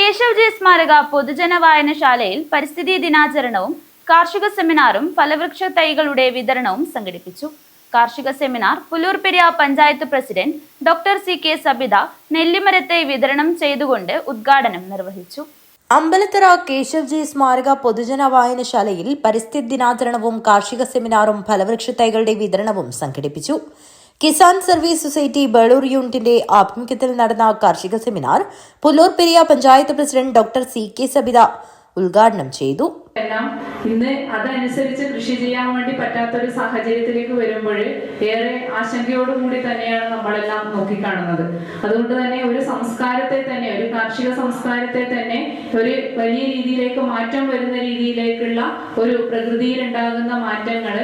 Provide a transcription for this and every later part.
കേശവജി സ്മാരക പൊതുജന വായനശാലയിൽ പരിസ്ഥിതി ദിനാചരണവും കാർഷിക സെമിനാറും ഫലവൃക്ഷ തൈകളുടെ വിതരണവും സംഘടിപ്പിച്ചു. കാർഷിക seminar Pullurperiya panchayat president doctor C K. Sabitha നെല്ലിമരത്തൈ വിതരണം ചെയ്തുകൊണ്ട് ഉദ്ഘാടനം നിർവഹിച്ചു. അമ്പലത്തറ കേശവജി സ്മാരക പൊതുജന വായനശാലയിൽ പരിസ്ഥിതി ദിനാചരണവും കാർഷിക സെമിനാറും ഫലവൃക്ഷ തൈകളുടെ വിതരണവും സംഘടിപ്പിച്ചു. കിസാൻ സർവീസ് സൊസൈറ്റി ബേളൂർ യൂണിറ്റിന്റെ ആഭിമുഖ്യത്തിൽ നടന്ന കാർഷിക seminar Pullurperiya panchayat president doctor C K. Sabitha ഉദ്ഘാടനം ചെയ്തു. ഇന്ന് അതനുസരിച്ച് കൃഷി ചെയ്യാൻ വേണ്ടി പറ്റാത്തൊരു സാഹചര്യത്തിലേക്ക് വരുമ്പോൾ ഏറെ ആശങ്കയോടുകൂടി തന്നെയാണ് നമ്മളെല്ലാം നോക്കിക്കാണുന്നത്. അതുകൊണ്ട് തന്നെ ഒരു സംസ്കാരത്തെ തന്നെ, ഒരു കാർഷിക സംസ്കാരത്തെ തന്നെ ഒരു വലിയ രീതിയിലേക്ക് മാറ്റം വരുന്ന രീതിയിലേക്കുള്ള ഒരു പ്രകൃതിയിൽ ഉണ്ടാകുന്ന മാറ്റങ്ങൾ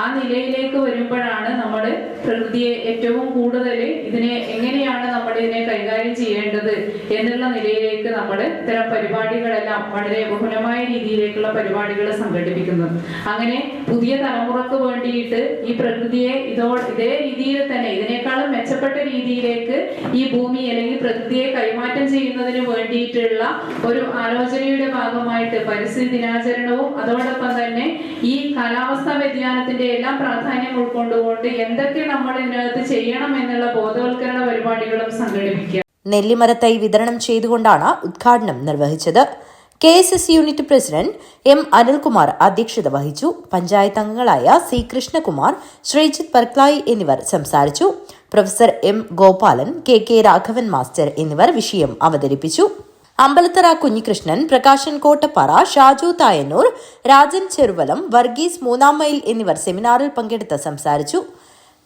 ആ നിലയിലേക്ക് വരുമ്പോഴാണ് നമ്മൾ പ്രകൃതിയെ ഏറ്റവും കൂടുതൽ ഇതിനെ എങ്ങനെയാണ് നമ്മൾ ഇതിനെ കൈകാര്യം ചെയ്യേണ്ടത് എന്നുള്ള നിലയിലേക്ക് നമ്മൾ ഇത്തരം പരിപാടികളെല്ലാം വളരെ ബഹുലമായ രീതിയിലേക്കുള്ള പരിപാടികൾ സംഘടിപ്പിക്കുന്നത്. അങ്ങനെ പുതിയ തലമുറക്ക് വേണ്ടിയിട്ട് ഈ പ്രകൃതിയെ ഇതേ രീതിയിൽ തന്നെ ഇതിനേക്കാളും മെച്ചപ്പെട്ട രീതിയിലേക്ക് ഈ ഭൂമി അല്ലെങ്കിൽ പ്രകൃതിയെ കൈമാറ്റം ചെയ്യുന്നതിന് വേണ്ടിയിട്ടുള്ള ഒരു ആലോചനയുടെ ഭാഗമായിട്ട് പരിസ്ഥിതി ദിനാചരണവും അതോടൊപ്പം തന്നെ ഈ കാലാവസ്ഥാ വ്യതിയാനത്തിന്റെ എല്ലാം പ്രാധാന്യം ഉൾക്കൊണ്ടുകൊണ്ട് എന്തൊക്കെ നമ്മൾ ഇതിനകത്ത് ചെയ്യണം എന്നുള്ള ബോധവൽക്കരണ പരിപാടികളും സംഘടിപ്പിക്കുക. നെല്ലിമരത്തൈ വിതരണം ചെയ്തുകൊണ്ടാണ് ഉദ്ഘാടനം നിർവഹിച്ചത്. KSS unit president M. Anilkumar അധ്യക്ഷത വഹിച്ചു. പഞ്ചായത്ത് അംഗങ്ങളായ C. കൃഷ്ണകുമാർ, ശ്രീജിത്ത് പർക്ലായി എന്നിവർ സംസാരിച്ചു. Professor M. Gopalan, K. Raghavan master എന്നിവർ വിഷയം അവതരിപ്പിച്ചു. അമ്പലത്തറ കുഞ്ഞികൃഷ്ണൻ, പ്രകാശൻ കോട്ടപ്പാറ, ഷാജു തായന്നൂർ, രാജൻ ചെറുവലം, വർഗീസ് മൂന്നാം മൈൽ എന്നിവർ സെമിനാറിൽ പങ്കെടുത്ത് സംസാരിച്ചു.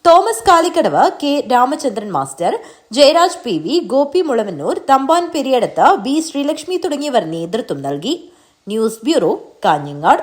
Thomas Kalikkadavu, K. Ramachandran master, Jayaraj PV, Gopi Mulavannur, Thampan Periyadath, B. Sreelakshmi തുടങ്ങിയവർ നേതൃത്വം നൽകി. News bureau, Kanhangad.